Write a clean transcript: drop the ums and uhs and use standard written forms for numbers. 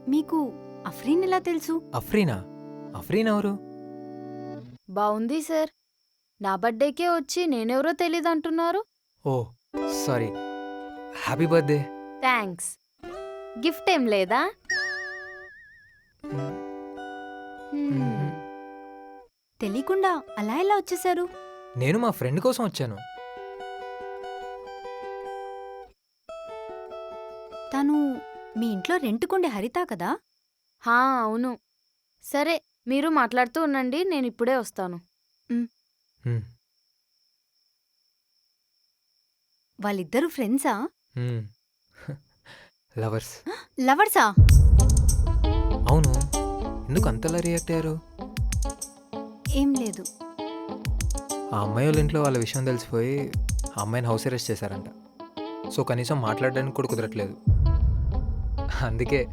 మీకు అఫ్రీన్ ఎలా తెలుసు? అఫ్రీనా? అఫ్రీన్ ఎవరు? బావుంది సార్. నా బర్త్డేకే వచ్చి నేనెవరో తెలీదంటున్నారు. Oh sorry. Happy birthday. Thanks. Gift ఏం లేదా? హ్మ్. తెలియకుండా అలా ఎలా వచ్చేశారు? నేను మా ఫ్రెండ్ కోసం వచ్చాను. తను మీ ఇంట్లో రెంట్కుండే హరిత కదా? హా అవును. సరే మీరు మాట్లాడుతూ ఉండండి, నేనిప్పుడే వస్తాను. హ్మ్, వాళ్ళిద్దరూ ఫ్రెండ్సా? హ్మ్. లవర్స్. లవర్సా? అవును. ఎందుకు అంతలా రియాక్ట్ అయ్యారు? ఏం లేదు. ఆ అమ్మాయి వాళ్ళ ఇంట్లో వాళ్ళ విషయం తెలిసిపోయి ఆ అమ్మాయిని హౌస్ అరెస్ట్ చేశారంట. సో కనీసం మాట్లాడడానికి కూడా కుదరట్లేదు. అందుకే